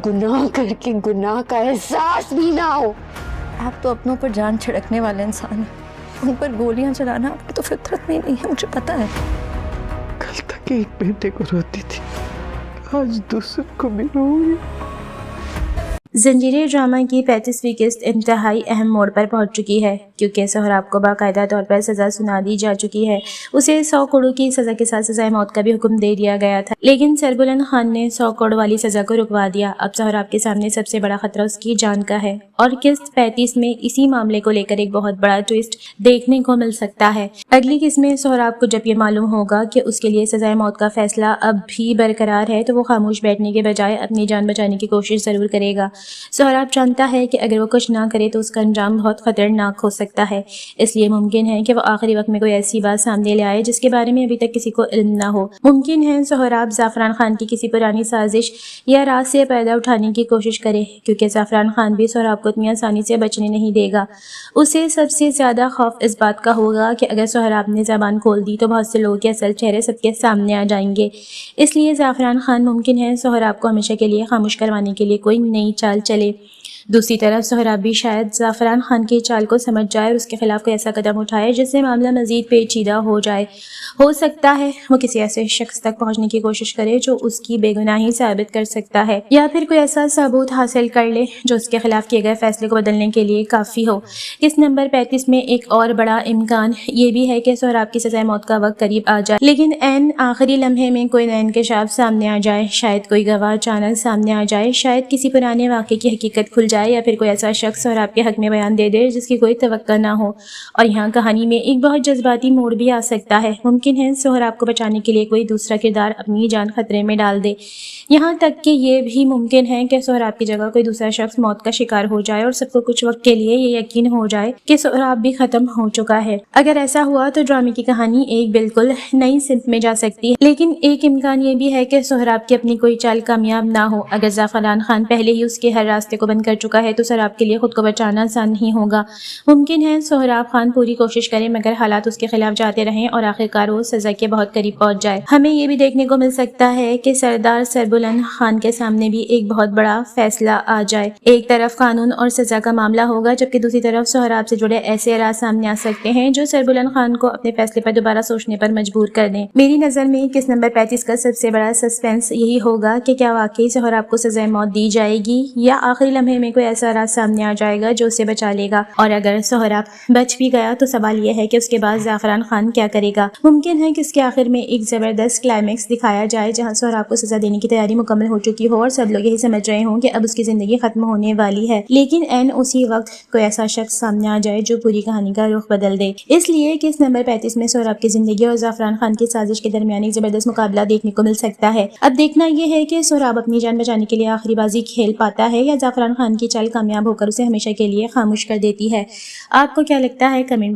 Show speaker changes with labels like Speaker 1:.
Speaker 1: गुनाह करके गुनाह का एहसास भी ना हो।
Speaker 2: आप तो अपनों पर जान छिड़कने वाले इंसान हैं, उन पर गोलियां चलाना आपकी तो फितरत में नहीं है, मुझे पता है।
Speaker 3: कल तक एक बेटे को रोती थी, आज दूसरे को भी रोऊंगी।
Speaker 4: जंजीरें ड्रामा की 35वीं किस्त इंतहाई अहम मोड़ पर पहुंच चुकी है, क्योंकि सोहराब को बाकायदा तौर पर सज़ा सुना दी जा चुकी है। उसे 100 करोड़ की सज़ा के साथ सज़ाए मौत का भी हुक्म दे दिया गया था, लेकिन सरबुलंद खान ने 100 करोड़ वाली सज़ा को रुकवा दिया। अब सोहराब के सामने सबसे बड़ा खतरा उसकी जान का है, और किस्त 35 में इसी मामले को लेकर एक बहुत बड़ा ट्विस्ट देखने को मिल सकता है। अगली किस्त में सोहराब को जब ये मालूम होगा कि उसके लिए सज़ाए मौत का फैसला अब भी बरकरार है, तो वो खामोश बैठने के बजाय अपनी जान बचाने की कोशिश ज़रूर करेगा। सोहराब जानता है कि अगर वो कुछ ना करे तो उसका अंजाम बहुत खतरनाक हो सकता है, इसलिए मुमकिन है कि वो आखिरी वक्त में कोई ऐसी बात सामने ले आए जिसके बारे में अभी तक किसी को इल्म ना हो। मुमकिन है सोहराब ज़ाफ़रान खान की किसी पुरानी साजिश या राज से पैदा उठाने की कोशिश करे, क्योंकि ज़ाफ़रान खान भी सोहराब को इतनी आसानी से बचने नहीं देगा। उसे सबसे ज़्यादा खौफ इस बात का होगा कि अगर सोहराब ने ज़बान खोल दी तो बहुत से लोगों के असल चेहरे सबके सामने आ जाएंगे, इसलिए ज़ाफ़रान खान मुमकिन है सोहराब को हमेशा के लिए खामोश करवाने के लिए कोई नई चाल चले। दूसरी तरफ सोहराब भी शायद ज़ाफ़रान खान की चाल को समझ जाए और उसके खिलाफ कोई ऐसा कदम उठाए जिससे मामला मज़ीद पेचीदा हो जाए। हो सकता है वो किसी ऐसे शख्स तक पहुंचने की कोशिश करे जो उसकी बेगुनाही साबित कर सकता है, या फिर कोई ऐसा सबूत हासिल कर ले जो उसके खिलाफ किए गए फैसले को बदलने के लिए काफ़ी हो। किस्त नंबर 35 में एक और बड़ा इम्कान ये भी है कि सोहराब की सज़ाए मौत का वक्त करीब आ जाए, लेकिन ऐन आखिरी लम्हे में कोई नया इंकशाफ सामने आ जाए। शायद कोई गवाह अचानक सामने आ जाए, शायद किसी पुराने वाक़े की हकीकत खुल जाए, या फिर कोई ऐसा शख्स सोहराब के हक में बयान दे दे जिसकी कोई तवक्का ना हो। और यहाँ कहानी में एक बहुत जज्बाती मोड़ भी आ सकता है। मुमकिन है सोहराब को बचाने के लिए कोई दूसरा किरदार अपनी जान खतरे में डाल दे। यहाँ तक कि ये भी मुमकिन है कि सोहराब की जगह कोई दूसरा शख्स मौत का शिकार हो जाए और सबको कुछ वक्त के लिए ये यकीन हो जाए कि सोहराब भी खत्म हो चुका है। अगर ऐसा हुआ तो ड्रामे की कहानी एक बिल्कुल नई सिमत में जा सकती है, लेकिन एक इम्कान ये भी है कि सोहराब की अपनी कोई चाल कामयाब ना हो। अगर ज़ाफ़रान खान पहले ही उसके हर रास्ते को बंद कर चुका है तो सोहराब के लिए खुद को बचाना आसान नहीं होगा। मुमकिन है सोहराब खान पूरी कोशिश करे, मगर हालात उसके खिलाफ जाते रहें और आखिरकार वो सजा के बहुत करीब पहुंच जाए। हमें ये भी देखने को मिल सकता है कि सरदार सरबुलंद खान के सामने भी एक बहुत बड़ा फैसला आ जाए। एक तरफ कानून और सजा का मामला होगा, जबकि दूसरी तरफ सोहराब से जुड़े ऐसे राज सामने आ सकते हैं जो सरबुलंद खान को अपने फैसले पर दोबारा सोचने पर मजबूर कर दें। मेरी नजर में किस्त नंबर 35 का सबसे बड़ा सस्पेंस यही होगा कि क्या वाकई सोहराब को सजाए मौत दी जाएगी, या आखिरी लम्हे में कोई ऐसा राज सामने आ जाएगा जो उसे बचा लेगा। और अगर सोहराब बच भी गया तो सवाल यह है कि उसके बाद ज़ाफ़रान खान क्या करेगा। मुमकिन है कि इसके आखिर में एक ज़बरदस्त क्लाइमेक्स दिखाया जाए जहां सोहराब को सजा देने की तैयारी मुकम्मल हो चुकी हो और सब लोग यही समझ रहे हों कि अब उसकी ज़िंदगी खत्म होने वाली है, लेकिन एन उसी वक्त कोई ऐसा शख्स सामने आ जाए जो पूरी कहानी का रुख बदल दे। इसलिए किस्त नंबर 35 में सोहराब की ज़िंदगी और ज़ाफ़रान खान की साजिश के दरमियान एक ज़बरदस्त मुकाबला देखने को मिल सकता है। अब देखना यह है कि सोहराब अपनी जान बचाने के लिए आखिरी बाजी खेल पाता है, या ज़ाफ़रान खान की चाल कामयाब होकर उसे हमेशा के लिए खामोश कर देती है। आपको क्या लगता है? कमेंट